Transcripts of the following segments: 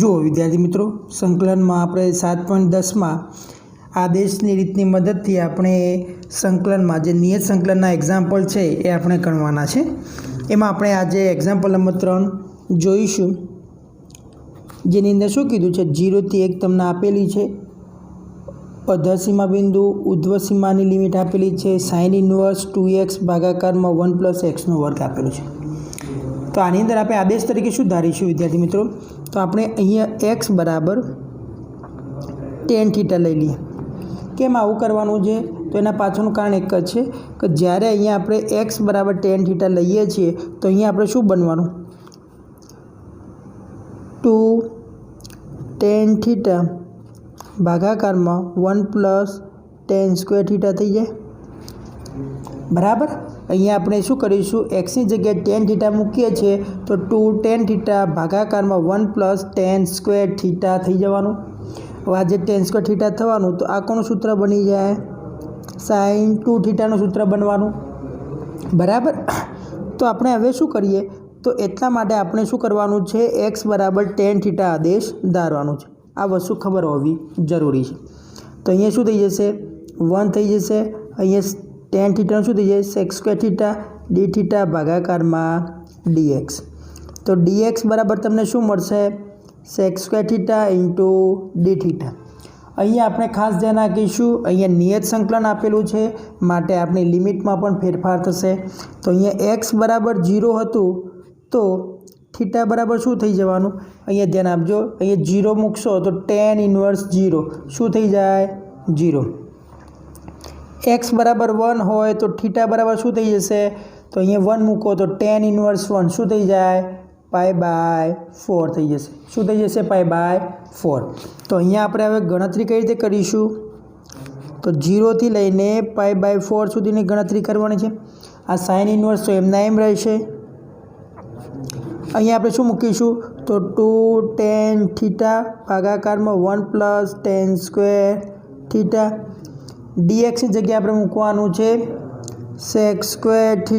જુઓ વિદ્યાર્થી મિત્રો, સંકલનમાં આપણે 7.10 માં આદેશની રીતની મદદથી આપણે સંકલનમાં જે નિયત સંકલનના એક્ઝામ્પલ છે એ આપણે ગણવાના છે. એમાં આપણે આજે એક્ઝામ્પલ નંબર 3 જોઈશું, જેની અંદર શું કીધું છે, 0 થી 1 તમને આપેલી છે, અધસીમા બિંદુ ઉધ્વ સીમાની લિમિટ આપેલી છે, સાઇન ઇન્વર્સ 2x ભાગાકારમાં 1 + x નો વર્ગ આપેલું છે. તો આની અંદર આપણે આદેશ તરીકે શું ધારીશું વિદ્યાર્થી મિત્રો, તો આપણે અહીંયા x બરાબર tan θ લઈ લઈએ. કેમ આવું કરવાનું છે, તો એના પાછળનું કારણ એક જ છે કે જ્યારે અહીંયા આપણે x બરાબર tan θ લઈએ છીએ તો અહીંયા આપણે શું બનવાનું, 2 tan θ ભાગાકારમાં 1 + tan² θ થઈ જાય. બરાબર. અહીંયા આપણે શું કરીશું, xની જગ્યાએ tan θ મૂકીએ છીએ તો 2 tan θ ભાગાકારમાં 1 + tan² θ થઈ જવાનું. હવે આ જે tan² θ થવાનું, તો આ કોનું સૂત્ર બની જાય, sin 2 θ નું સૂત્ર બનવાનું. બરાબર. તો આપણે હવે શું કરીએ, તો એટલા માટે આપણે શું કરવાનું છે, x બરાબર tan θ આદેશ ધારવાનું છે. આ વસ્તુ ખબર હોવી જરૂરી છે. તો અહીંયા શું થઈ જશે, 1 થઈ જશે. અહીંયા tan θ શું થઈ જાય, sec² θ dθ ભાગાકારમાં dx. તો dx બરાબર તમને શું મળશે, sec² θ dθ. અહીંયા આપણે ખાસ ધ્યાન રાખીશું, અહીંયા નિયત સંકલન આપેલું છે માટે આપણી લિમિટમાં પણ ફેરફાર થશે. તો અહીંયા x બરાબર 0 હતું તો θ બરાબર શું થઈ જવાનું, અહીંયા ધ્યાન આપજો, અહીંયા 0 મૂકશો તો tan ઇન્વર્સ 0 શું થઈ જાય, 0. x બરાબર 1 હોય તો θ બરાબર શું થઈ જશે, તો અહીંયા 1 મૂકો તો tan ઇન્વર્સ 1 શું થઈ જાય, π/4 થઈ જશે. શું થઈ જશે, π/4. તો અહીંયા આપણે હવે ગણતરી કઈ રીતે કરીશું, તો 0 થી લઈને π/4 સુધીની ગણતરી કરવાની છે. આ સાઇન ઇન્વર્સ તો એમના એમ રહેશે. અહીંયા આપણે શું મૂકીશું, તો 2 tan θ ભાગાકારમાં 1 + tan² θ. dx ની જગ્યાએ આપણે મૂકવાનું છે sec² θ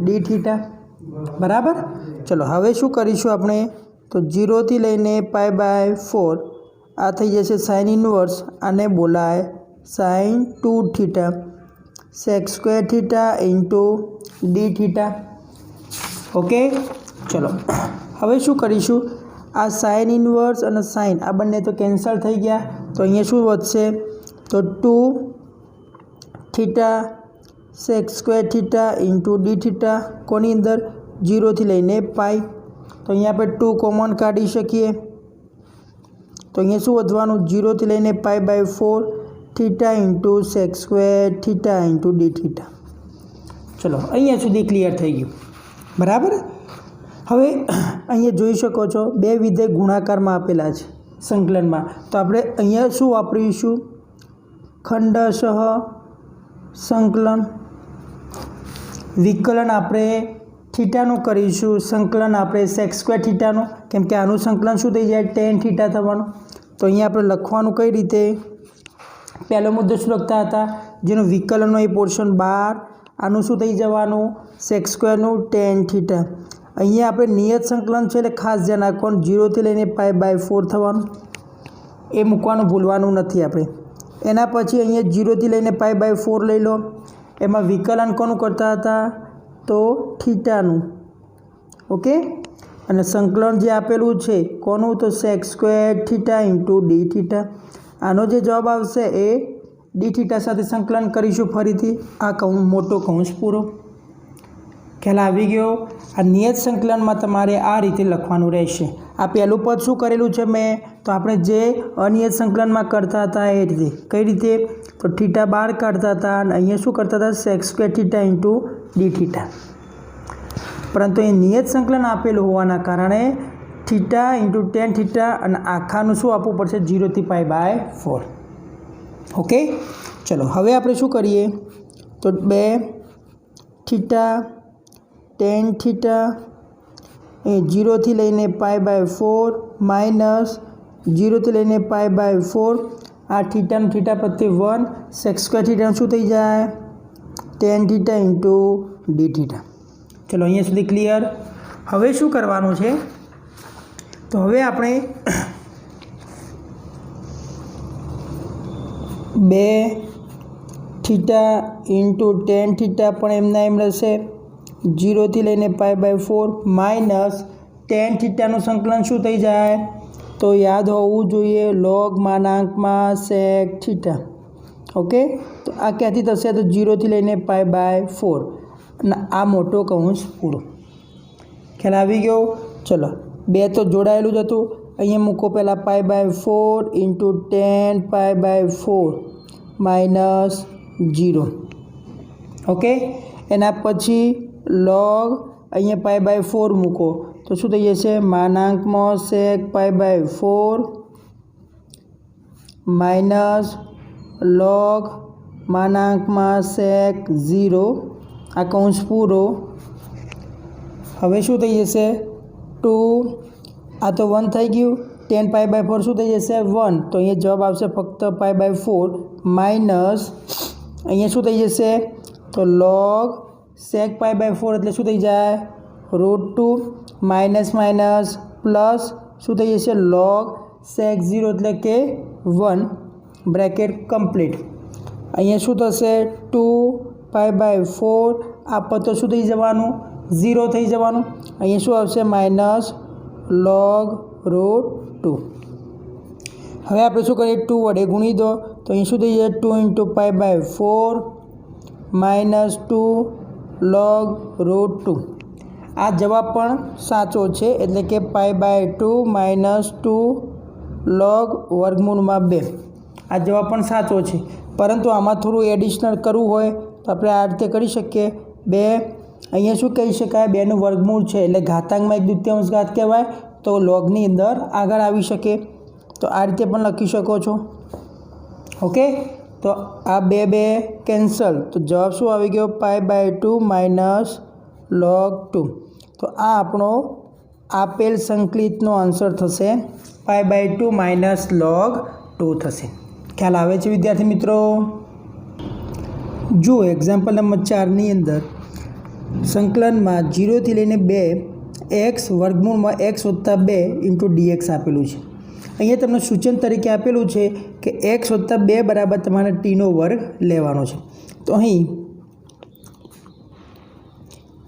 dθ. બરાબર. ચલો હવે શું કરીશું આપણે, તો 0 થી લઈને π/4 આ થઈ જશે સાઇન ઇન્વર્સ, આને બોલાય sin 2 θ sec² θ dθ. ઓકે. ચલો હવે શું કરીશું, આ સાઇન ઇન્વર્સ અને સાઇન આ બંને તો કેન્સલ થઈ ગયા. તો અહીંયા શું વધશે, તો 2 θ sec² θ dθ કોની અંદર, 0 થી લઈને π. તો અહીંયા આપણે 2 કોમન કાઢી શકીએ. તો અહીંયા શું વધવાનું, 0 થી લઈને π/4 θ sec² θ dθ. ચલો અહીંયા સુધી ક્લિયર થઈ ગયું. બરાબર. હવે અહીંયા જોઈ શકો છો બે વિધેય ગુણાકારમાં આપેલા છે સંકલનમાં. તો આપણે અહીંયા શું વાપરીશું, ખંડશઃ સંકલન. વિકલન આપણે થીટાનું કરીશું, સંકલન આપણે sec² θનું, કેમ કે આનું સંકલન શું થઈ જાય, tan θ થવાનું. તો અહીંયા આપણે લખવાનું કઈ રીતે, પહેલો મુદ્દો શું લખતા હતા, જેનું વિકલનનો એ પોર્શન 12, આનું શું થઈ જવાનું, sec² નું tan θ. અહીંયા આપણે નિયત સંકલન છે એટલે ખાસ ધ્યાન રાખવાનું, 0 થી લઈને π/4 થવાનું, એ મૂકવાનું ભૂલવાનું નથી આપણે. એના પછી અહીંયા 0 થી લઈને π/4 લઈ લો. એમાં વિકલન કોનું કરતા હતા, તો થીટાનું. ઓકે. અને સંકલન જે આપેલું છે કોનું, તો sec² θ dθ. આનો જે જવાબ આવશે એ dθ સાથે સંકલન કરીશું ફરીથી. આ મોટો કૌંસ પૂરો. ખ્યાલ આવી ગયો. આ નિયત સંકલનમાં તમારે આ રીતે લખવાનું રહેશે. આ પહેલું પદ શું કરેલું છે મેં, તો આપણે જે અનિયત સંકલનમાં કરતા હતા એ રીતે. કઈ રીતે, તો θ બહાર કાઢતા હતા અને અહીંયા શું કરતા હતા, sec² θ dθ. પરંતુ એ નિયત સંકલન આપેલું હોવાના કારણે θ tan θ અને આખાનું શું આપવું પડશે, 0 થી π/4. ઓકે. ચલો હવે આપણે શું કરીએ, તો 2 θ tan θ એ 0 થી લઈને π/4 માઇનસ 0 થી લઈને π/4, આ થીટાનું થીટા પ્રત્યે 1, sec² θ શું થઈ જાય, tan θ dθ. ચલો અહીંયા સુધી ક્લિયર. હવે શું કરવાનું છે, तो हवे आपणे 2 थीटा इंटू टेन थीटा पण एमना एम रहेशे 0 थी लईने π/4 माइनस टेन थीटानुं संकलन शुं थई जाय तो याद होवुं जोईए log मानांकमां sec थीटा। ओके, तो आ क्यांथी थशे तो 0 थी लईने π/4 અને આ મોટો કૌંસ પૂરો। ખ્યાલ આવી ગયો? ચલો 2 તો જોડાયેલું જ હતું, અહીંયા મૂકો પહેલાં π/4 ઇન્ટુ 10 π/4 માઇનસ 0। ઓકે, એના પછી log અહીંયા π/4 મૂકો તો શું થઈ જશે માનાંકમાં sec π/4 માઇનસ log માનાંકમાં sec 0 आ कौंस पूरो। हवे शुं थई जशे 2 आ तो 1 थई गयुं 10 π/4 शुं थई जशे 1 तो अहींया जवाब आवशे फक्त π/4 माइनस अहींया शुं थई जशे तो log sec π/4 एटले शुं थई जाय √2 माइनस माइनस प्लस शुं थई जशे log sec 0 एटले के 1 ब्रेकेट कम्प्लीट। अहींया शुं थशे 2 π/4 आ पद तो शुं थई जवानुं 0 थई जवानुं। अहींया शुं आवशे माइनस log √2। हवे आपणे शुं करीए 2 वडे गुणी दो तो अहीं शुं थई जाय 2 इंटू π/4 माइनस 2 log √2। आ जवाब पण साचो छे एटले के π/2 माइनस 2 log वर्गमूळमां 2 आ जवाब पण साचो छे, परंतु आमां थोडुं एडिशनल करवुं होय तो આપણે આ રીતે કરી શકીએ। 2 અહીંયા શું કહી શકાય 2નું વર્ગમૂળ છે એટલે ઘાતાંકમાં 1/2 ઘાત કહેવાય તો લોગની અંદર આગળ આવી શકે, તો આ રીતે પણ લખી શકો છો। ઓકે, તો આ 2 કેન્સલ તો જવાબ શું આવી ગયો π/2 માઇનસ log 2। તો આ આપણો આપેલ સંકલિતનો આન્સર થશે π/2 માઇનસ log 2 થશે। ખ્યાલ આવે છે વિદ્યાર્થી મિત્રો? जो एक्जाम्पल नंबर 4 नी अंदर संकलन में 0 थी लईने 2 एक्स वर्गमूल में एक्स वत्ता 2 इंटू dx आपेलू है। अहींया तमने सूचन तरीके आपेलू है कि एक्स वत्ता 2 बराबर तमारे टी नो वर्ग लेवानो छे। तो अहीं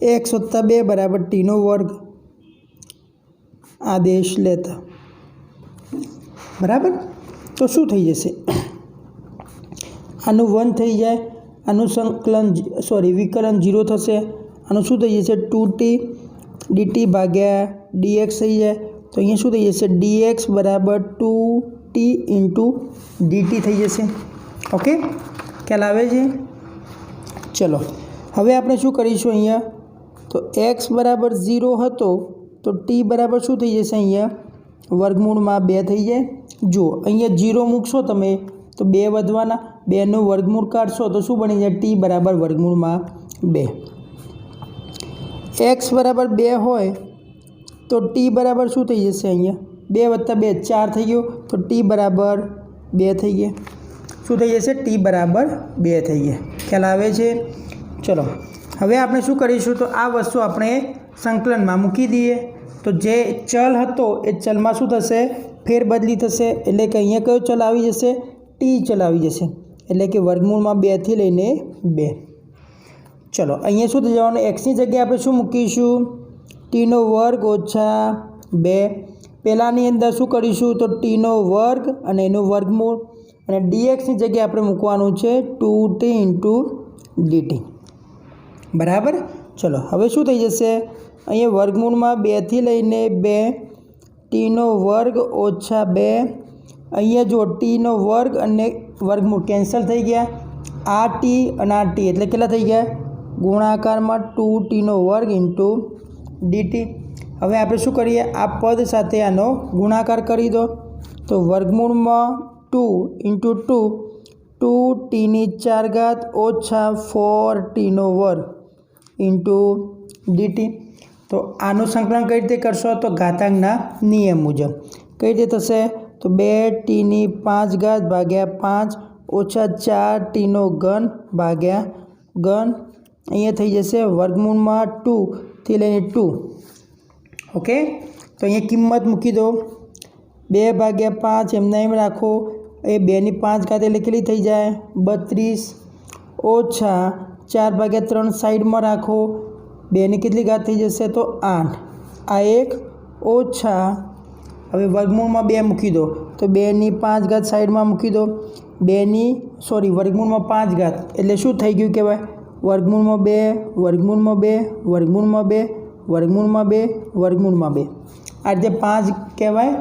एक्स वत्ता 2 बराबर टी नो वर्ग आदेश लेता बराबर तो शू थई जशे आनु 1 थई जाए आनु संकलन सॉरी विकलन 0 थशे आनु शुं थई जशे 2t dt भाग्या dx थई जाए तो अहींया शुं थई जशे dx बराबर 2t इंटू dt थई जशे। ओके, ख्याल आवे छे? चलो हवे आपणे शुं करीशुं अहींया तो x बराबर 0 हतो तो t बराबर शुं थई जशे अहींया वर्गमूळमां 2 थई जाए। जो अहींया 0 मूकशो तमे तो 2 वधवाना 2 નું વર્ગમૂળ કાઢશો તો શું બની જાય t બરાબર વર્ગમૂળમાં 2। x બરાબર 2 હોય તો t બરાબર શું થઈ જશે અહીંયા 2 વત્તા 2 4 થઈ ગયો તો t બરાબર 2 થઈ ગયા। શું થઈ જશે t બરાબર 2 થઈ ગયા। ખ્યાલ આવે છે? ચલો હવે આપણે શું કરીશું તો આ વસ્તુ આપણે સંકલનમાં મૂકી દઈએ તો જે ચલ હતો એ ચલમાં શું થશે ફેરબદલી થશે એટલે કે અહીંયા કયો ચલ આવી જશે टी चल આવી જશે એટલે કે વર્ગમૂળમાં 2 થી લઈને 2। ચલો અહીંયા શું થઈ જવાનું x ની જગ્યાએ આપણે શું મૂકીશું t નો વર્ગ ઓછા 2। પહેલાની અંદર શું કરીશું તો t નો વર્ગ અને એનું વર્ગમૂળ અને dx ની જગ્યાએ આપણે મૂકવાનું છે 2t ઇન્ટુ dt બરાબર। ચલો હવે શું થઈ જશે અહીંયા વર્ગમૂળમાં 2 થી લઈને 2 t નો વર્ગ ઓછા 2 अहींया जो टी नो वर्ग अने वर्गमूल कैंसल थई गया आ टी अने आ टी एटले केटला थई गया गुणाकार में 2t नो वर्ग इंटू dt। हवे आपणे शुं करीए आ पद साथे आनो गुणाकार करी दो तो वर्गमूल में 2 इंटू 2 2t नी 4 घात ओछा 4t नो वर्ग इंटू dt। तो आनु संकलन कई रीते करशो तो घातांकना नियम मुजब कई रीते थशे तो 2t नी 5 घात भाग्या 5 ओछा 4t नो घन भाग्या घन अहींया थई जशे वर्गमूल में 2 थी लईने 2। ओके, तो अहीं किंमत मूकी दो 2/5 एमने एम राखो ए 2/5 એટલે કેટલી થઈ જાય 32 ઓછા 4/3 સાઈડમાં રાખો 2 કેટલી ઘાત થઈ જશે તો 8 આ એક ઓછા હવે વર્ગમૂળમાં 2 મૂકી દો તો 2/5 સાઈડમાં મૂકી દો વર્ગમૂળમાં 5 એટલે શું થઈ ગયું કહેવાય વર્ગમૂળમાં 2 વર્ગમૂળમાં 2 વર્ગમૂળમાં 2 વર્ગમૂળમાં 2 વર્ગમૂળમાં 2 આ રીતે 5 કહેવાય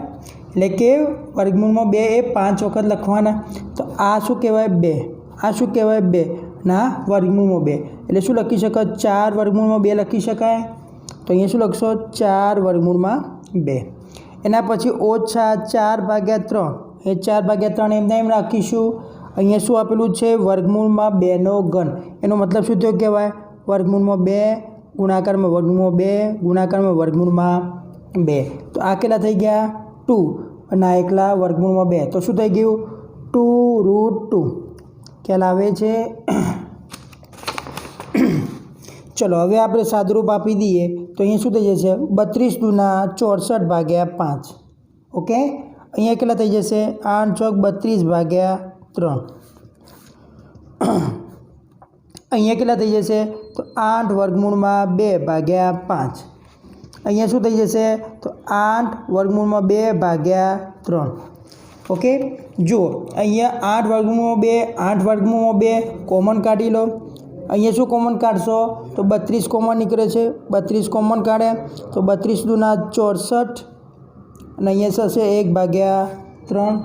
એટલે કે વર્ગમૂળમાં 2 એ 5 વખત લખવાના તો આ શું કહેવાય 2 આ શું કહેવાય 2 ના વર્ગમૂળમાં 2 એટલે શું લખી શકાય 4 વર્ગમૂળમાં 2 લખી શકાય તો અહીંયા શું લખશો 4 વર્ગમૂળમાં 2 એના પછી ઓછા 4/3 એ 4/3 એમને એમ રાખીશું અહીંયા શું આપેલું છે વર્ગમૂળમાં 2 નો ઘન એનો મતલબ શું થયો કહેવાય વર્ગમૂળમાં 2 ગુણાકારમાં વર્ગમૂળમાં 2 ગુણાકારમાં વર્ગમૂળમાં 2 તો આ કેટલા થઈ ગયા 2 અને આ એકલા વર્ગમૂળમાં 2 તો શું થઈ ગયું 2√2 ખ્યાલ આવે છે ચલો હવે આપણે સાદુરૂપ આપી દઈએ તો અહીંયા શું થઈ જશે 32 દુના 64/5 ઓકે અહીંયા કેટલા થઈ જશે 8 ચોક 32/3 અહીંયા કેટલા થઈ જશે તો 8 વર્ગમૂળમાં 2/5 અહીંયા શું થઈ જશે તો 8 વર્ગમૂળમાં 2/3 ઓકે જુઓ અહીંયા 8 વર્ગમૂળમાં 2 8 વર્ગમૂળમાં 2 કોમન કાઢી લો અહીંયા શું કોમન કાઢશો તો 32 કોમન નીકળે છે 32 કોમન કાઢે તો 32 દુના 64 અને અહીંયા થશે 1/3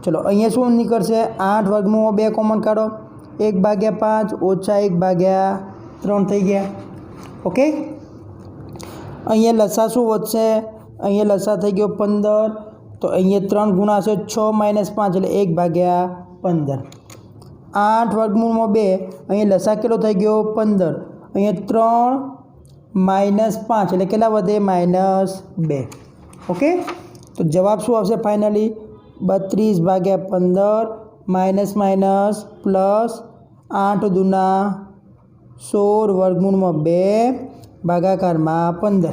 ચલો અહીંયા શું નીકળશે 8 વર્ગમૂળમાં 2 કોમન કાઢો 1/5 ઓછા 1/3 થઈ ગયા ઓકે અહીંયા લસા શું વધશે અહીંયા લસા થઈ ગયો 15 તો અહીંયા 3 ગુણાશે 6 - 5 એટલે 1/15 8 વર્ગમૂળમાં 2 અહીંયા લસા કેટલો થઈ ગયો 15 અહીંયા 3 - 5 એટલે કેટલા વધે -2 ઓકે તો જવાબ શું આવશે ફાઇનલી 32/15 માઇનસ પ્લસ 8 દુના 16 વર્ગમૂળમાં 2 ભાગાકારમાં 15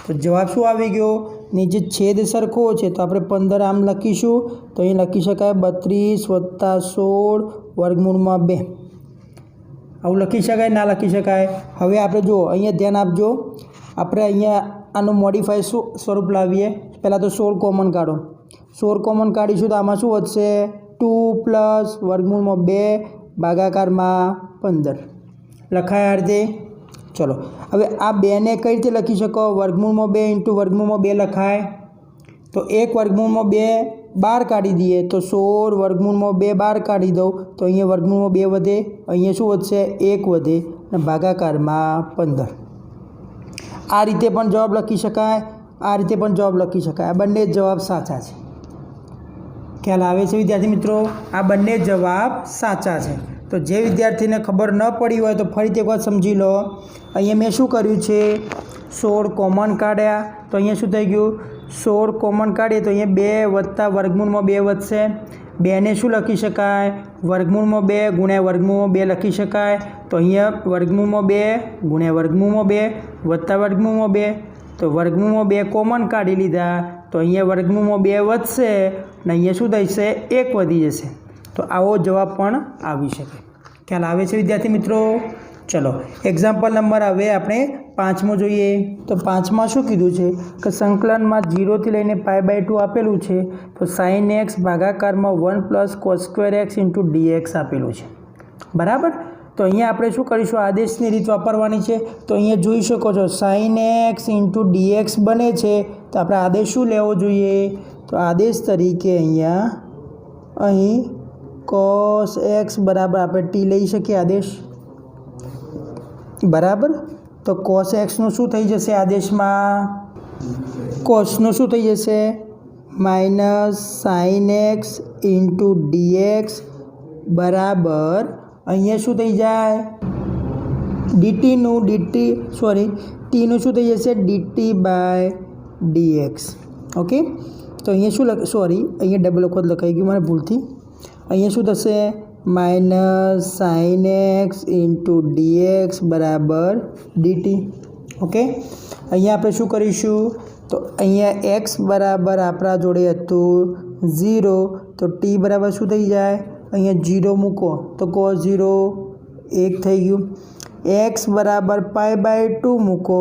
તો જવાબ શું આવી ગયો નીચે છેદ સરખો છે તો આપણે 15 આમ લખીશું તો અહીં લખી શકાય 32 + 16 વર્ગમૂળમાં 2 આવું લખી શકાય ના લખી શકાય હવે આપણે જુઓ અહીંયા ધ્યાન આપજો આપણે અહીંયા આનું મોડિફાઈ સ્વરૂપ લાવીએ પહેલાં તો 16 કોમન કાઢો 16 કોમન કાઢીશું તો આમાં શું વધશે 2 પ્લસ વર્ગમૂળમાં 2 ભાગાકારમાં 15 લખાય આ રીતે ચલો હવે આ 2 ને કઈ રીતે લખી શકો વર્ગમૂળમાં 2 × વર્ગમૂળમાં 2 લખાય તો એક વર્ગમૂળમાં 2 બહાર કાઢી દઈએ તો 16 વર્ગમૂળમાં 2 બહાર કાઢી દઉં તો અહીંયા વર્ગમૂળમાં 2 વધે અહીંયા શું વધશે 1 વધે અને ભાગાકારમાં 15 આ રીતે પણ જવાબ લખી શકાય આ રીતે પણ જવાબ લખી શકાય આ બંને જવાબ સાચા છે ખ્યાલ આવે છે વિદ્યાર્થી મિત્રો આ બંને જવાબ સાચા છે તો જે વિદ્યાર્થીને ખબર ન પડી હોય તો ફરીથી એકવાર સમજી લો અહીંયા મેં શું કર્યું છે 16 કોમન કાઢ્યા તો અહીંયા શું થઈ ગયું 16 કોમન કાઢીએ તો અહીંયા 2 + વર્ગમૂળમાં 2 વધશે 2 ને શું લખી શકાય વર્ગમૂળમાં 2 ગુણ્યા વર્ગમૂળમાં 2 લખી શકાય તો અહીંયા વર્ગમૂળમાં 2 ગુણ્યા વર્ગમૂળમાં 2 વત્તા વર્ગમૂળમાં 2 તો વર્ગમૂળમાં 2 કોમન કાઢી લીધા તો અહીંયા વર્ગમૂળમાં 2 વધશે અને અહીંયા શું થશે 1 વધી જશે તો આવો જવાબ પણ આવી શકે ખ્યાલ આવે છે વિદ્યાર્થી મિત્રો ચલો એક્ઝામ્પલ નંબર હવે આપણે 5મો જોઈએ તો 5માં શું કીધું છે કે સંકલનમાં 0 થી લઈને π/2 આપેલું છે તો sin x ભાગાકારમાં 1 + cos2x × dx આપેલું છે બરાબર તો અહીંયા આપણે શું કરીશું આદેશની રીત વાપરવાની છે તો અહીંયા જોઈ શકો છો sin x × dx બને છે તો આપણે આદેશ શું લેવો જોઈએ તો આદેશ તરીકે અહીં cos x બરાબર આપણે t લઈ શકીએ આદેશ બરાબર તો cos x નું શું થઈ જશે આદેશમાં cos નું શું થઈ જશે -sin x × dx બરાબર અહીંયા શું થઈ જાય t નું શું થઈ જશે dt/dx ઓકે તો અહીંયા શું અહીંયા ડબલ વખત લખાઈ ગયું મને ભૂલથી અહીંયા શું થશે -sin x × dx બરાબર dt ઓકે અહીંયા આપણે શું કરીશું तो अहींया एक्स बराबर आपणा जोड़े हतुं 0 तो टी बराबर शुं थई जाय अहींया 0 मूको तो cos 0 1 थई गयुं। एक्स बराबर π/2 मूको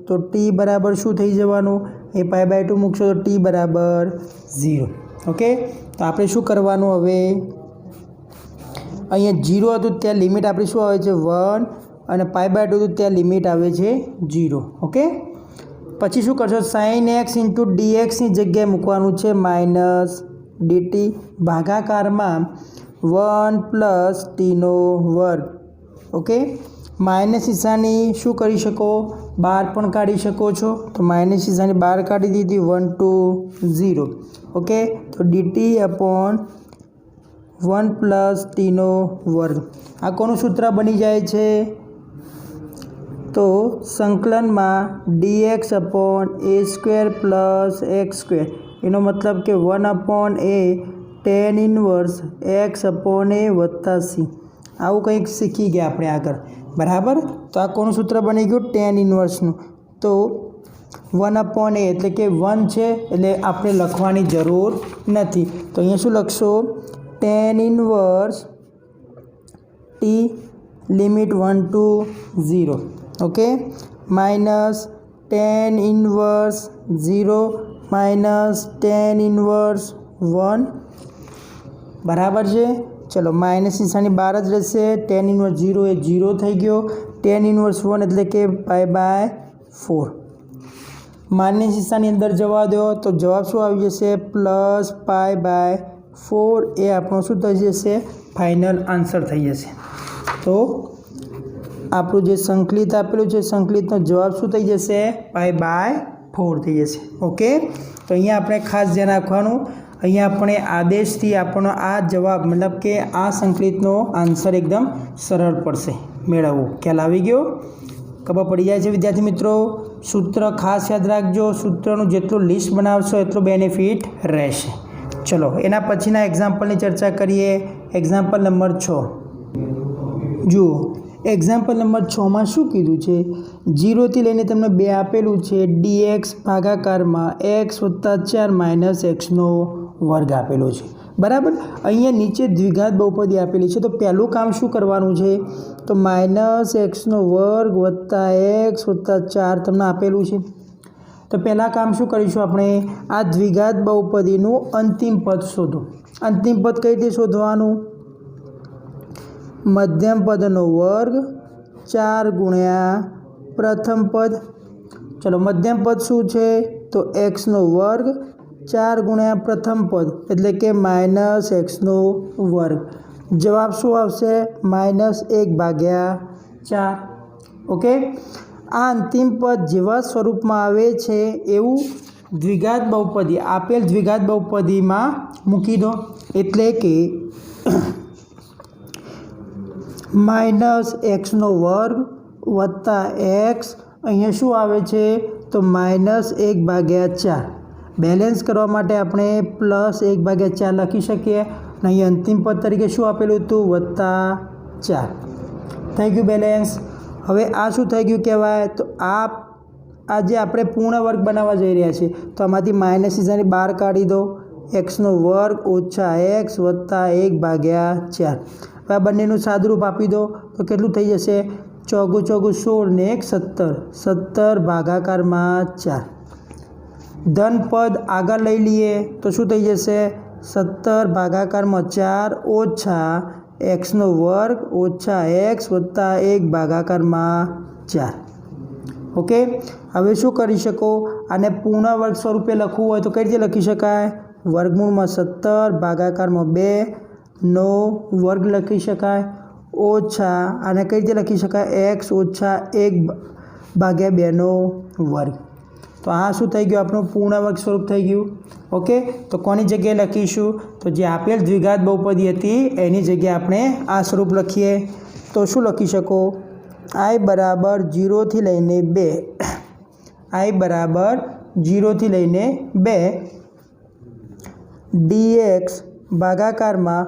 तो टी बराबर शुं थई जवानुं ए π/2 मूकशो तो टी बराबर 0। ओके तो आपणे शुं करवानुं हवे अहींया 0 हतुं त्यां लिमिट आपणी शुं आवे छे 1 અને π/2 तो त्यां लिमिट आवे छे 0। ओके पछी शुं करशो sin x * dx नी जग्याए मूकवानुं छे माइनस dt भागाकारमां 1 + t નો વર્ગ। ओके माइनस निशानी शुं करी शको बहार पण काढी शको छो तो माइनस निशानी बहार काढी दीधी 1 to 0। ओके तो dt अपॉन 1 + t નો વર્ગ आ कोनु सूत्र बनी जाए छे तो संकलन में dx अपॉन a² + x² एनो मतलब के 1/a tan inverse x upon a वत्ता c आवुं कंईक शीखी गया अपने आगळ बराबर। तो आ कोनु सूत्र बनी गयुं tan इनवर्सनुं तो 1/a एटले के 1 छे एटले आपणे लखवानी जरूर नथी तो अहींया शुं लखशो tan inverse t limit 1 to 0। Okay minus tan inverse 0 minus tan inverse 1 बराबर है। चलो माइनस निशानी बार ज रहेशे tan इनवर्स 0 ए 0 थई गयो tan इनवर्स 1 एटले के π/4 माइनस निशानी अंदर जवा दो तो जवाब शुं आवी जशे प्लस π/4 ए आपणो शुं थई जशे फाइनल आंसर थई जशे। तो આપણું જે સંકલિત આપેલું છે સંકલિતનો જવાબ શું થઈ જશે π/4 થઈ જશે। ઓકે તો અહીંયા આપણે ખાસ ધ્યાન રાખવાનું અહીંયા આપણે આદેશથી આપણો આ જવાબ મતલબ કે આ સંકલિતનો આન્સર એકદમ સરળ પડશે મેળવવું। ખ્યાલ આવી ગયો ખબર પડી જાય છે વિદ્યાર્થી મિત્રો। સૂત્ર ખાસ યાદ રાખજો સૂત્રનું જેટલું લિસ્ટ બનાવશો એટલું બેનિફિટ રહેશે। ચલો એના પછીના એક્ઝામ્પલની ચર્ચા કરીએ। એક્ઝામ્પલ નંબર 6 જુઓ एग्जाम्पल नंबर 6 में शू कीधुं छे 0 थी लईने तमने 2 आपेलुं छे dx भागाकार में x + 4 माइनस x नो वर्ग आपेलो छे बराबर। अहींया नीचे द्विघात बहुपदी आपेली छे तो पहलुं काम शुं करवानुं छे तो माइनस x नो वर्ग वत्ता x वत्ता 4 तमने आपेलुं छे तो पहला काम शुं करीशुं आपणे आ द्विघात बहुपदीनुं अंतिम पद शोधो। अंतिम पद कई रीते शोधवानुं मध्यम पदनो वर्ग 4 गुण्या प्रथम पद। चलो मध्यम पद शू है तो एक्स नो वर्ग 4 गुण्या प्रथम पद एटले के माइनस एक्स नो वर्ग। जवाब शू आवशे -1/4। ओके आ अंतिम पद जेवा स्वरूप में आवे छे एवं द्विघात बहुपदी आपेल द्विघात बहुपदी में मूकी दो एटले के माइनस एक्स नो वर्ग वत्ता एक्स अहींया शुं आवे छे तो -1/4 बेलेन्स करवा माटे आपणे +1/4 लखी शकीए अने अहीं अंतिम पद तरीके शुं आपेलुं हतुं +4 थई गयुं बेलेन्स। हवे आ शुं थई गयुं कहेवाय तो आ जे आपणे पूर्ण वर्ग बनाववा जई रह्या छे तो आमांथी माइनस निशानी बहार काढी दो एक्स नो वर्ग ओछा एक्स वत्ता 1/4 आ बंनेनुं सादरूप आपी दो तो केटलुं थई जशे 4 × 4 = 16 ने 1 17 17 भागाकार में 4 धन पद आगे लई लीए तो शुं थई जशे 17 भागाकार में 4 ओछा एक्स नो वर्ग ओछा एक्स वत्ता 1 भागाकार में 4। ओके हवे शुं करी शको आने पूर्ण वर्ग स्वरूपे लखवुं होय तो कई रीते लखी शकाय वर्गमूल में 17 भागाकार में 2 नो वर्ग लखी शकाय ओछा आने कई रीते लखी शकाय एक्स ओछा 1/2 नो वर्ग। तो आ शू थई गयुं आपणुं पूर्ण वर्ग स्वरूप थई गयुं। ओके तो कोनी जग्याए लखीशुं तो जे आपेल द्विघात बहुपदी हती एनी जग्याए आपणे आ स्वरूप लखीए तो शुं लखी शको i बराबर 0 थी लईने 2 i बराबर 0 थी लईने 2 dx भागाकार में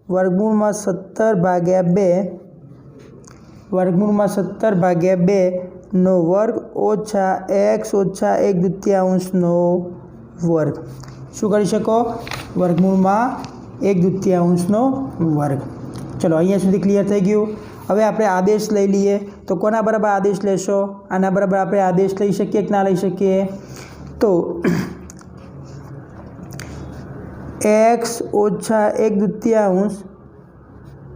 वर्गमूल में 17/2 वर्गमूल में 17/2 નો વર્ગ ઓછા x ઓછા 1/2નો વર્ગ શું કરી શકો વર્ગમૂળમાં 1/2નો વર્ગ। ચલો અહીંયા સુધી ક્લિયર થઈ ગયું। હવે આપણે આદેશ લઈ લઈએ તો કોના બરાબર આદેશ લેશો આના બરાબર આપણે આદેશ લઈ શકીએ કે ના લઈ શકીએ તો x ઓછા 1/2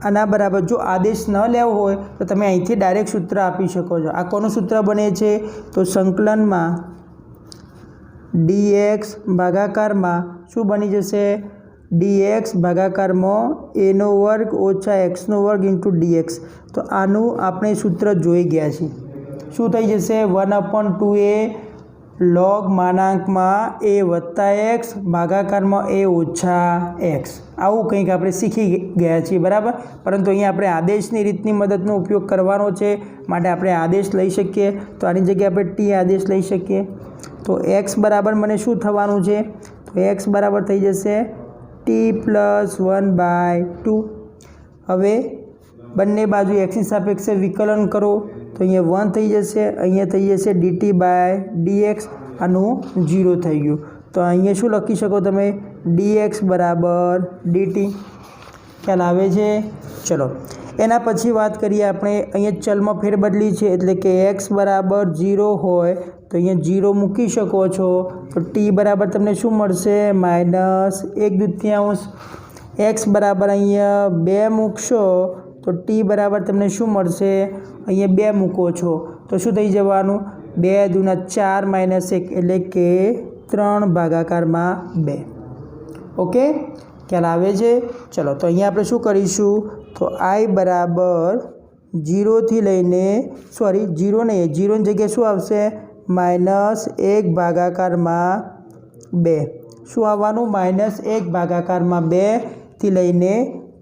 આના બરાબર જો આદેશ ન લેવો હોય તો તમે અહીંથી ડાયરેક્ટ સૂત્ર આપી શકો છો। આ કોનું સૂત્ર બને છે તો સંકલનમાં dx ભાગાકારમાં શું બની જશે dx ભાગાકારમાં a નો વર્ગ ઓછા x નો વર્ગ ઇન્ટુ dx। તો આનું આપણે સૂત્ર જોઈ ગયા છીએ શું થઈ જશે 1/2a log માનાંકમાં a વત્તા x ભાગાકારમાં a ઓછા x આવું કંઈક આપણે શીખી ગયા છીએ બરાબર। પરંતુ અહીંયા આપણે આદેશની રીતની મદદનો ઉપયોગ કરવાનો છે માટે આપણે આદેશ લઈ શકીએ તો આની જગ્યાએ આપણે t આદેશ લઈ શકીએ તો x બરાબર મને શું થવાનું છે તો x બરાબર થઈ જશે t + 1/2। હવે બંને બાજુ xની સાપેક્ષે વિકલન કરો તો અહીંયા 1 થઈ જશે અહીંયા થઈ જશે dt/dx આનું 0 થઈ ગયું તો અહીંયા શું લખી શકો તમે dx બરાબર dt ખ્યાલ આવે છે। ચલો એના પછી વાત કરીએ આપણે અહીંયા ચલમાં ફેરબદલી છે એટલે કે x બરાબર 0 હોય તો અહીંયા 0 મૂકી શકો છો તો t બરાબર તમને શું મળશે -1/2 x બરાબર અહીંયા 2 મૂકશો તો t બરાબર તમને શું મળશે અહીંયા 2 મૂકો છો તો શું થઈ જવાનું 2 × 4 - 1 એટલે કે 3/2 ઓકે ખ્યાલ આવે છે। ચલો તો અહીંયા આપણે શું કરીશું તો i બરાબર 0 થી લઈને 0 નહીં 0 ની જગ્યાએ શું આવશે -1/2 શું આવવાનું -1/2 થી લઈને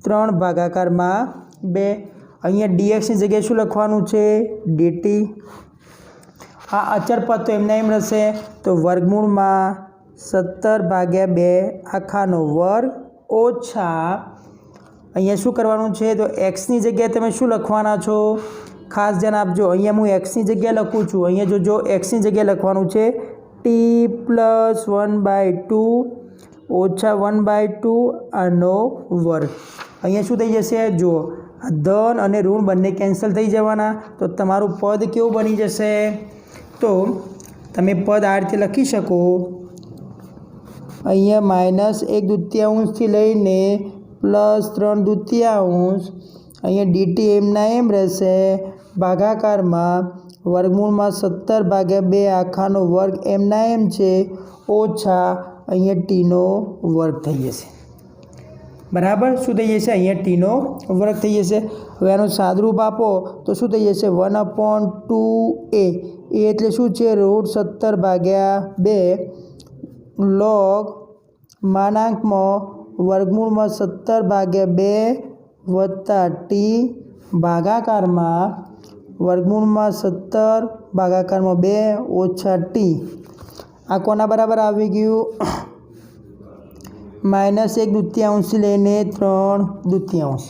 3/2 અહીંયા dxની જગ્યાએ શું લખવાનું છે dt આ અચળ પદ તો એમને એમ રહેશે તો વર્ગમૂળમાં 17/2 આખાનો વર્ગ ઓછા અહીંયા શું કરવાનું છે તો xની જગ્યાએ તમે શું લખવાના છો ખાસ ધ્યાન આપજો અહીંયા હું xની જગ્યાએ લખું છું અહીંયા જો xની જગ્યાએ લખવાનું છે t + 1/2 ઓછા 1/2 આનો વર્ગ અહીંયા શું થઈ જશે જુઓ ધન અને ઋણ બંને કેન્સલ થઈ જવાના તો તમારું પદ કેવું બની જશે તો તમે પદ આ રીતે લખી શકો અહીંયા -1/2 થી લઈને +3/2 અહીંયા dt એમના એમ રહેશે ભાગાકારમાં વર્ગમૂળમાં 17/2 આખાનો વર્ગ એમના એમ છે ઓછા અહીંયા t નો વર્ગ થઈ જશે બરાબર શું થઈ જશે અહીંયા t નો વર્ગ થઈ જશે। હવે આનું સાદરૂપ આપો તો શું થઈ જશે 1/2a એટલે શું છે √17/2 log માનાંકમાં વર્ગમૂળમાં 17/2 વત્તા t ભાગાકારમાં વર્ગમૂળમાં 17/2 ઓછા t આ કોના બરાબર આવી ગયું -1/2 થી લઈને 3/2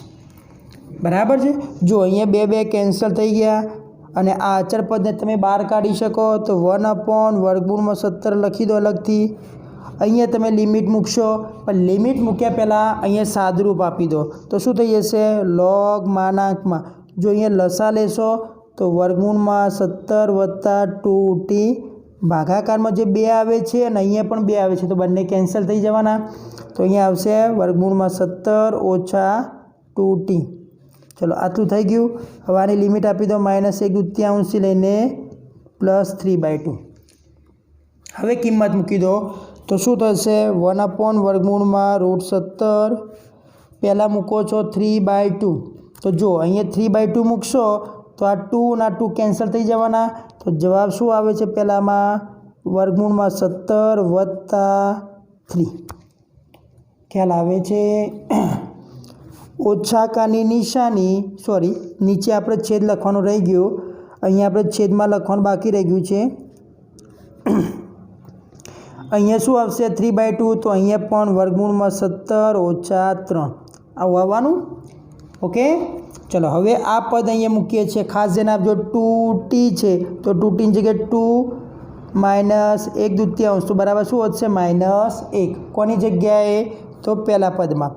બરાબર છે જો અહીંયા 2 કેન્સલ થઈ ગયા અને આ અચળ પદને તમે બહાર કાઢી શકો તો 1/√17 લખી દો અલગથી અહીંયા તમે લિમિટ મૂકશો પણ લિમિટ મૂક્યા પહેલાં અહીંયા સાદરૂપ આપી દો તો શું થઈ જશે log માનાંકમાં જો અહીંયા લસા લેશો તો વર્ગમૂળમાં 17 વત્તા 2t ભાગાકારમાં જે 2 આવે છે અને અહીંયા પણ 2 આવે છે તો બંને કેન્સલ થઈ જવાના તો અહીંયા આવશે વર્ગમૂળમાં 17 ઓછા 2t ચલો આટલું થઈ ગયું હવે આની લિમિટ આપી દો -1/2 થી લઈને +3/2 હવે કિંમત મૂકી દો તો શું થશે 1/વર્ગમૂળમાં √17 પહેલાં મૂકો છો 3/2 તો જો અહીંયા 3/2 મૂકશો તો આ 2 ના 2 કેન્સલ થઈ જવાના તો જવાબ શું આવે છે પહેલાંમાં વર્ગમૂળમાં 17 વત્તા 3 ખ્યાલ આવે છે। ઓછા કાની નિશાની નીચે આપણે છેદ લખવાનું રહી ગયું અહીંયા આપણે છેદમાં લખવાનું બાકી રહી ગયું છે અહીંયા શું આવશે 3/2 તો અહીંયા પણ વર્ગમૂળમાં 17 ઓછા 3 આવું આવવાનું ઓકે चलो हवे आ पद अहीं मूकीए छीए। खास ध્યાન आपजो 2t है तो 2t ની જગ્યાએ 2 माइनस 1/2 तो बराबर शू होशे -1 कोनी जग्याए तो पहला पद में।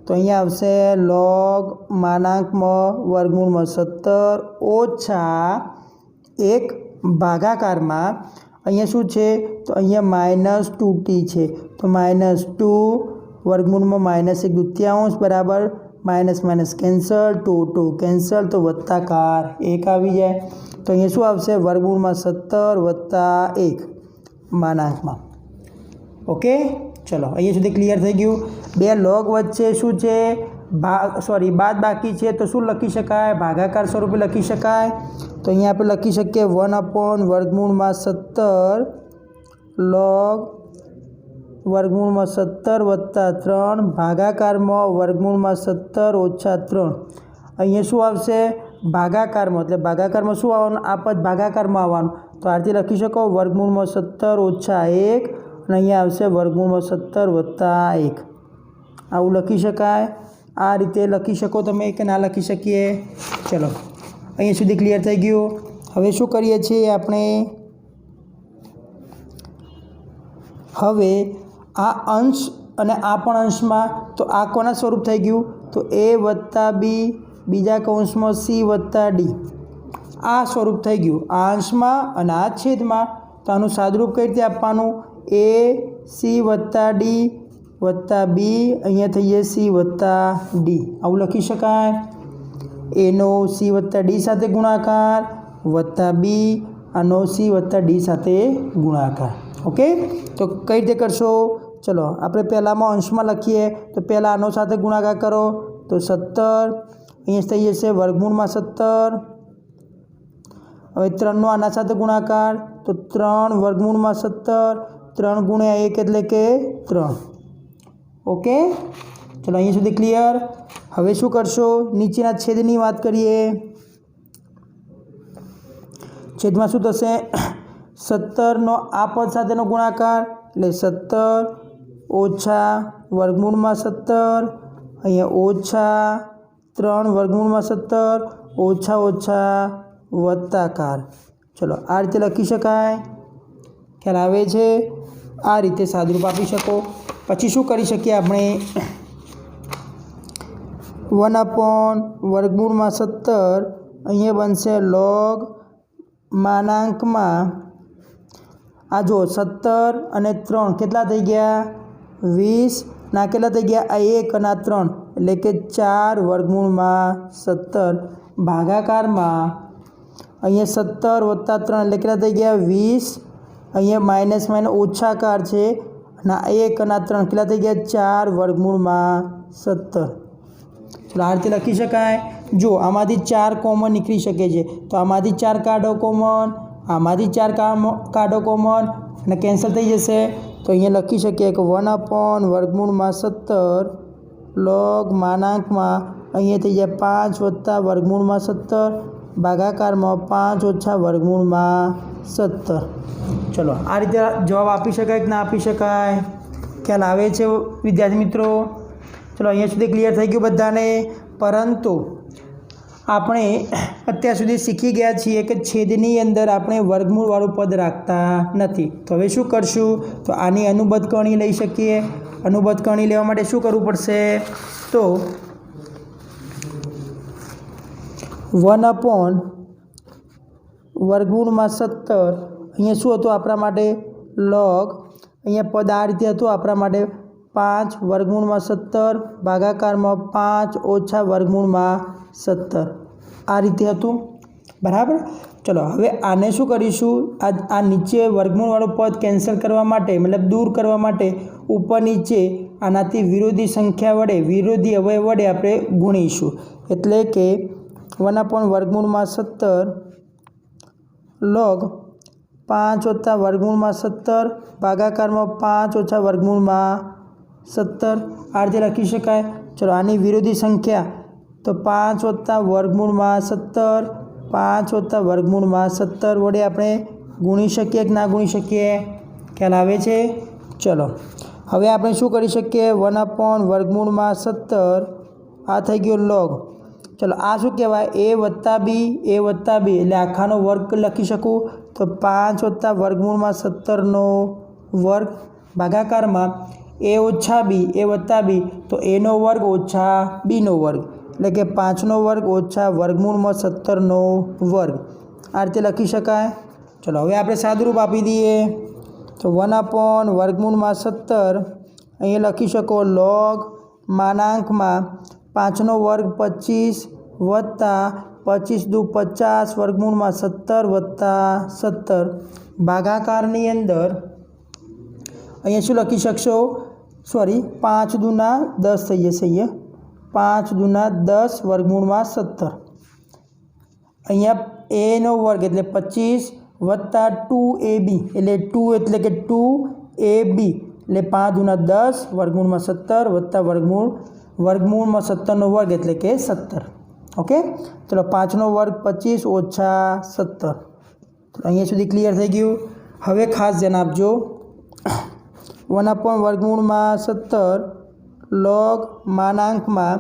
तो अहीं आवशे log मानांक में वर्गमूल में 17 ओछा 1 भागाकार में अहीं शू छे तो अहीं -2t है तो -2 वर्गमूल में -1/2 बराबर माइनस माइनस कैंसल 2 कैंसल तो वत्ताकार 1 આવી जाए। तो अहीं शू आवशे वर्गमूल में 17 + 1 मानांक में। ओके चलो अहीं सुधी क्लियर थई गयुं। बे लॉग वच्चे शू छे बाद बाकी है तो शू लखी शकाय भागाकार स्वरूपे लखी शकाय। तो अहीं आपणे लखी शकीए 1 वर्गमूल में 17 log वर्गमूल में 17 + 3 भागाकार में वर्गमूल में 17 ओछा 3। अहीं शू आवशे भागाकार में एटले भागाकार में शू आववानुं आ पद भागाकार में आववानुं तो आ रीते लखी शको वर्गमूल में 17 ओछा 1 अने अहीं आवशे वर्गमूल में 17 + 1 आवुं लखी शकाय। आ रीते लखी शको तमे के ना लखी शकीए। चलो अहीं सुधी क्लियर थई गयुं। हवे शू करीए छीए आपणे हवे आ अंश अने आ पण अंश में तो आ कोना स्वरूप थई गयुं तो a + b बीजा कौंस में c + d आ स्वरूप थई गयुं आ अंश में अने आ छेद में। तो आनुं सादरूप कई रीते आपवानुं a c + d + b अहींया थई जाए c + d आवुं लखी शकाय। a नो c + d साथे गुणाकार + b आनो c + d साथे गुणाकार। ओके तो कई रीते करशो चलो आपणे पहला में अंश में लखीए तो पहला आनो साथे गुणाकार करो तो 17 अहीं थई जशे वर्गमूल में 17। हवे 3 नो आना साथे गुणाकार तो 3 वर्गमूल में 17 3 × 1 एटले के 3। ओके चलो अहीं सुधी क्लियर। हवे शू करशो नीचेना छेदनी वात करीए। छेद में शू थशे 17 नो आ पद साथेनो गुणाकार एटले 17 ओछा वर्गमूल में 17 अहीं ओछा 3 वर्गमूल में 17 ओछा ओछा वत्ताकार। चलो आ रीते लखी शकाय। ख्याल आवे छे। आ रीते सादरूप आपी शको। पछी शू करी शकीए आपणे 1 वर्गमूल में 17 अहीं बनशे log मानांक में आ जो 17 અને 3 કેટલા થઈ ગયા 20 ના કેટલા થઈ ગયા આ 1 અને 3 એટલે કે 4 વર્ગમૂળમાં 17 ભાગાકારમાં અહીંયા 17 વત્તા 3 એટલે કેટલા થઈ ગયા 20 અહીંયા માઇનસ ઓછાકાર છે અને 1 અને 3 કેટલા થઈ ગયા 4 વર્ગમૂળમાં 17। चलो आ रीते लखी शकाय। जो आमांथी 4 कॉमन निकली शके छे तो आमांथी 4 काढो कॉमन आमांथी 4 काढो कॉमन અને કેન્સલ થઈ જશે તો અહીંયા લખી શકીએ કે 1 વર્ગમૂળમાં 17 log માનાંકમાં અહીંયા થઈ જાય 5 વત્તા વર્ગમૂળમાં 17 ભાગાકારમાં 5 ઓછા વર્ગમૂળમાં 17। ચલો આ રીતે જવાબ આપી શકાય કે ના આપી શકાય ખ્યાલ આવે છે વિદ્યાર્થી મિત્રો। चलो अहीं सुधी क्लियर थई गयुं बधाने। परंतु આપણે અત્યાર સુધી શીખી ગયા છીએ કે છેદની અંદર આપણે વર્ગમૂળવાળું પદ રાખતા નથી। તો હવે શું કરશું તો આની અનુબદ્ધ કણી લઈ શકીએ। અનુબદ્ધ કણી લેવા માટે શું કરવું પડશે તો 1 વર્ગમૂળમાં 17 અહીંયા શું હતું આપણા માટે log અહીંયા પદ આ રીતે હતું આપણા માટે 5 वर्गमूल में 17 भागाकार में 5 ओछा वर्गमूल में 17 आ रीते हतुं बराबर। चलो हवे आने शू करीशुं आ नीचे वर्गमूळवाळुं पद कैंसल करवा माटे मतलब दूर करवा माटे ऊपर नीचे आनाथी विरोधी संख्या वडे विरोधी अवयव वडे आपणे गुणीशुं एटले के 1 वर्गमूल में 17 log 5 वत्ता वर्गमूल में 17 भागाकार में 5 ओछा वर्गमूल में 17 आ रीते लखी शकाय। चलो आनी विरोधी संख्या तो 5 वत्ता वर्गमूल में 17 5 वत्ता वर्गमूल में 17 वडे आपणे गुणी शकीए कि ना गुणी शकीए ख्याल आवे छे। चलो हवे आपणे शुं करी शकीए 1 वर्गमूल में 17 आ थई गयो log। चलो आ शू कहेवाय ए वत्ता बी एटले आखानो वर्ग लखी शकूँ तो 5 वत्ता वर्गमूल में 17 वर्ग भागाकार में ए ओछा बी तो ए नो वर्ग ओछा बी नो वर्ग एटले के 5 नो वर्ग ओछा वर्गमूल में 17 वर्ग आ रीते लखी शकाय। चलो हवे आपणे सादुरूप आपी दीए तो 1 वर्गमूल में 17 अहीं लखी शको लॉग मानांक में 5 नो वर्ग 25 वत्ता 25 दू 50 वर्गमूल में 17 वत्ता 17 भागाकारनी अंदर अहीं शुं लखी शकशो सॉरी 5 दूना 10 थई जशे अहींया 5 दूना 10 वर्गमूल में 17 अहींया ए नो वर्ग एटले 25 वत्ता 2ab एटले 2 एटले के 2ab एटले 5 दूना 10 वर्गमूल में 17 वत्ता वर्गमूल में 17 नो वर्ग एटले के 17 ओके। चलो 5 नो वर्ग 25 ओछा 17 तो अहीं सुधी क्लियर थई गयुं। हवे खास ध्यान आपजो 1 वर्गमूल में 17 लॉग मानांक में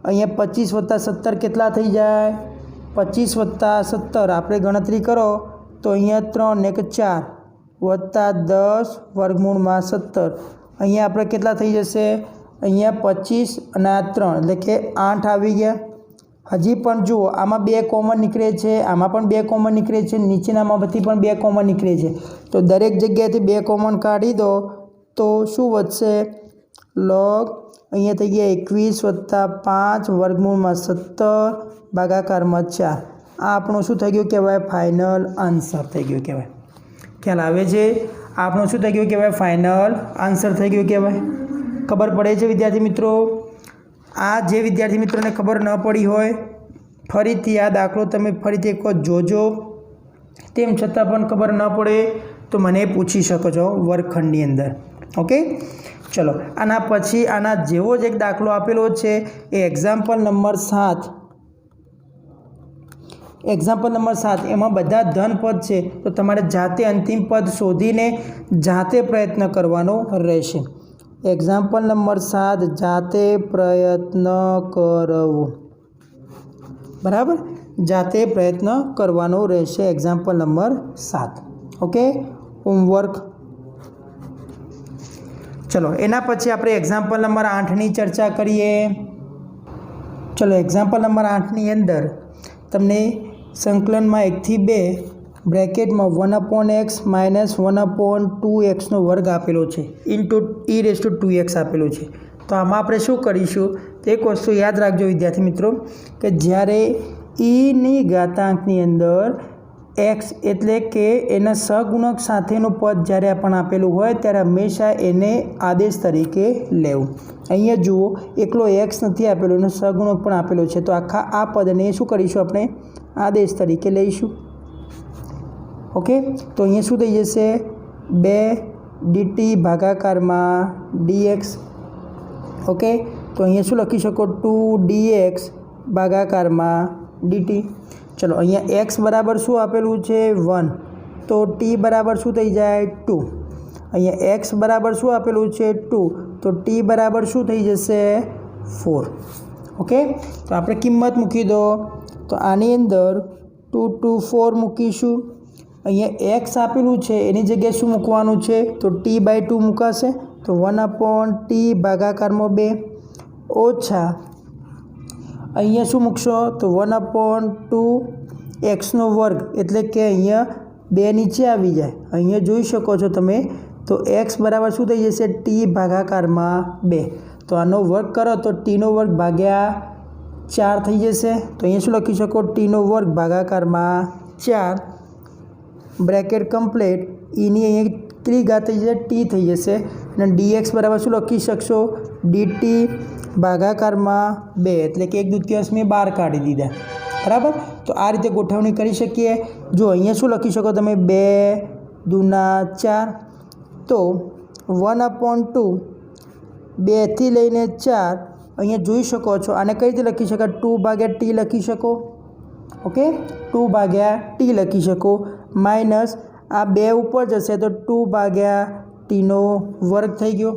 अहीं 25 वत्ता 17 केटला थई जाय 25 वत्ता 17 आपणे गणतरी करो तो अहीं 3 ने 4 वत्ता 10 वर्गमूल में 17 अहीं आपणे केटला थई जशे अहीं 25 अने 3 एटले के 8 आवी गया। हजी पण जुओ आमां 2 कॉमन निकळे छे आमां पण 2 कॉमन निकळे छे नीचेनामांथी पण 2 कॉमन निकळे छे तो दरेक जग्याएथी 2 कॉमन काढी दो तो शुं वधशे लॉग अहीं थई गया 21 वत्ता 5 वर्गमूल में 17 भागाकार में 4 आ आपणो शुं थई गयुं कहेवाय फाइनल आंसर थई गयुं कहेवाय। ख्याल आवे छे आपणो शुं थई गयुं कहेवाय फाइनल आंसर थई गयुं कहेवाय। खबर पड़े छे विद्यार्थी मित्रों आ जे विद्यार्थी मित्रों ने खबर न पड़ी होय फरीथी आ दाखलो तमे फरीथी एक वखत जोजो तेम छतां पण खबर न पड़े तो मने पूछी शको छो वर्गखंडनी अंदर ओके। चलो आना पछी आना जेवो ज एक दाखलो आपेलो छे ए एक्जाम्पल नंबर 7 एमां बधा धन पद छे तो तमारे जाते अंतिम पद शोधीने जाते प्रयत्न करवानो रहेशे। एक्जाम्पल नंबर 7 जाते प्रयत्न करवो बराबर जाते प्रयत्न करवानो रहेशे एक्जाम्पल नंबर 7 ओके होमवर्क। चलो एना पछी आपणे एक्जाम्पल नंबर 8 नी चर्चा करीए। चलो एक्जाम्पल नंबर 8 नी अंदर तमने संकलन में 1 થી 2 ब्रेकेट में 1/x माइनस 1/2x नो वर्ग आपेलो छे इंटू e⁻²x आपेलो छे तो आमां आपणे शुं करीशुं तो एक वस्तु याद राखजो विद्यार्थी मित्रों कि ज्यारे e नी घातांकनी अंदर x एटले के एना सगुणक साथेनुं पद ज्यारे आपणे आपेलुं होय त्यारे हमेशा एने आदेश तरीके लेवुं। अहींया जुओ एकलो x नथी आपेलो एनो सगुणक पण आपेलो छे तो आखा आ पदने शुं करीशुं आपणे आदेश तरीके लईशुं ओके। तो अहीं शुं थई जशे 2 dt भागाकार में dx ओके। तो अहीं शुं लखी शको 2 dx भागाकार में dt। चलो अहीं x बराबर शुं आपेलुं छे 1 तो t बराबर शुं थई जाय 2 अहीं x बराबर शुं आपेलुं छे 2 तो t बराबर शुं थई जशे 4 ओके। तो आपणे किंमत मूकी दो तो आनी अंदर 2 2 4 मूकीशुं अहीं x आपेलुं छे एनी जग्याए शुं मूकवानुं छे तो t/2 मूकाशे तो 1/t भागाकार में 2 ओछा अहीं शुं मूकशो तो 1/2x नो वर्ग एटले के अहीं 2 नीचे आवी जाए अहीं जोई शको छो तमे तो x बराबर शुं थई जशे t भागाकार में 2 तो आनो वर्ग करो तो t नो वर्ग भाग्या 4 थई जशे तो अहीं शुं लखी शको t नो वर्ग भागाकार में 4 ब्रेकेट कम्प्लीट ई नी अहीं 3 घात थई जशे t थई जशे अने dx बराबर शुं लखी शकशो dt भागाकार में 2 एटले के 1/2 में 12 काढी दीधा बराबर। तो आ रीते गोठवणी करी शकीए। जो अहीं शुं लखी शको तमे 2 दूना 4 तो 1/2 2 थी लईने 4 अहीं जोई शको छो आने कई रीते लखी शकाय 2/t लखी शको ओके 2/t लखी शको माइनस आ 2 ऊपर जशे तो 2/t नो वर्ग थई गयो।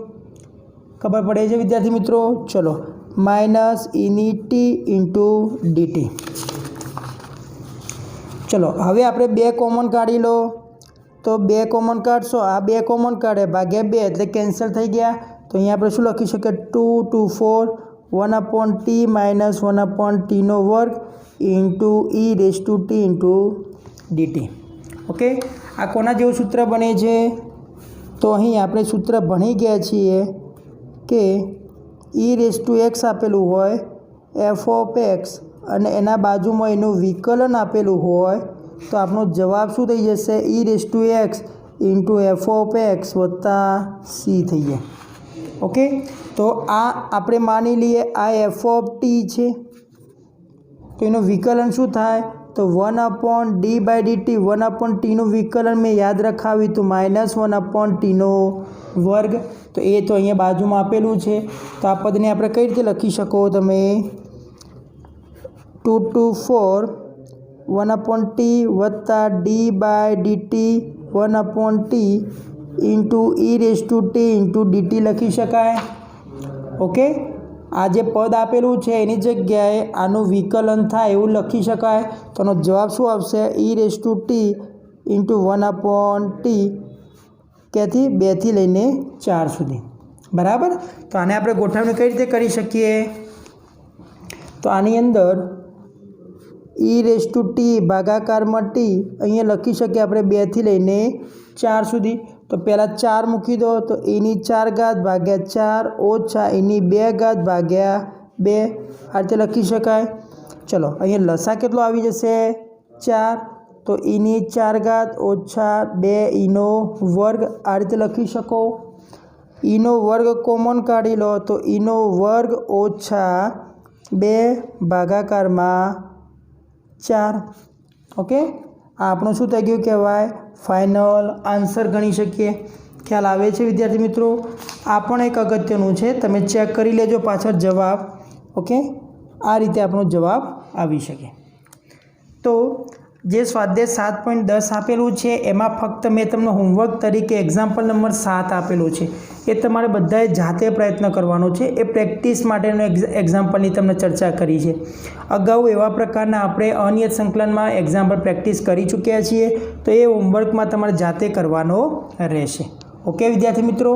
खबर पड़े छे विद्यार्थी मित्रों। चलो માઇનસ ઇની ટી ઇન્ટુ ડીટી. ચલો હવે આપણે 2 કોમન કાઢી લો. તો 2 કોમન કાઢશો, આ 2 કોમન કાઢે ભાગ્યા 2 એટલે કેન્સલ થઈ ગયા. તો અહીંયા આપણે શું લખી શકીએ? 2 2 4 1/t માઇનસ 1/tનો વર્ગ into e raise to t into dt. Okay, આ કોના જેવું સૂત્ર બને છે? તો અહીં આપણે સૂત્ર ભણી ગયા છીએ કે ઈ રેઝ ટુ એક્સ આપેલું હોય એફ ઓફ એક્સ અને એના બાજુમાં એનું વિકલન આપેલું હોય તો આપણો જવાબ શું થઈ જશે? E raise to x into f of x વત્તા સી થઈ જાય. ઓકે, તો આ આપણે માની લઈએ આ એફ ઓફ ટી છે, તો એનું વિકલન શું થાય? તો 1/d/dt 1/tનું વિકલન મેં યાદ રખાવ્યું તો -1/tનો વર્ગ. તો એ તો અહીંયા બાજુમાં આપેલું છે. તો આ પદને આપણે કઈ રીતે લખી શકો તમે? 2 2 4 1/t વત્તા d/dt 1/t into e raise to t into dt લખી શકાય. ઓકે, આ જે પદ આપેલું છે એની જગ્યાએ આનું વિકલન થાય એવું લખી શકાય. તો એનો જવાબ શું આવશે? E raise to t into 1/t ક્યાંથી? 2 થી લઈને 4 સુધી. બરાબર. તો આને આપણે ગોઠવણી કઈ રીતે કરી શકીએ? તો આની અંદર ઈ રેઝ ટુ ટી ભાગાકારમાં ટી અહીંયા લખી શકીએ આપણે 2 થી લઈને 4 સુધી. તો પહેલાં 4 મૂકી દો તો એની 4 ઘાત ભાગ્યા 4 ઓછા એની 2 ઘાત ભાગ્યા 2 આ રીતે લખી શકાય. ચલો અહીંયા લસા કેટલો આવી જશે? 4. તો એની 4 ઘાત ઓછા 2 ઈનો વર્ગ આ રીતે લખી શકો. ઈનો વર્ગ કોમન કાઢી લો તો ઈનો વર્ગ ઓછા 2 ભાગાકારમાં 4. ઓકે, આ આપણું શું થઈ ગયું કહેવાય? ફાઇનલ આન્સર ગણી શકીએ. ખ્યાલ આવે છે વિદ્યાર્થી મિત્રો? આ પણ એક અગત્યનું છે, તમે ચેક કરી લેજો પાછળ જવાબ. ઓકે, આ રીતે આપણો જવાબ આવી શકે. તો જે સ્વાધ્યાય 7.10 આપેલું છે એમાં ફક્ત મેં તમને હોમવર્ક તરીકે એક્ઝામ્પલ નંબર 7 આપેલું છે. એ તમારે બધાએ જાતે પ્રયત્ન કરવાનો છે. એ પ્રેક્ટિસ માટેનો એક્ઝામ્પલની તમને ચર્ચા કરી છે. અગાઉ એવા પ્રકારના આપણે અનિયત સંકલનમાં એક્ઝામ્પલ પ્રેક્ટિસ કરી ચૂક્યા છીએ. તો એ હોમવર્કમાં તમારે જાતે કરવાનો રહેશે. ઓકે વિદ્યાર્થી મિત્રો?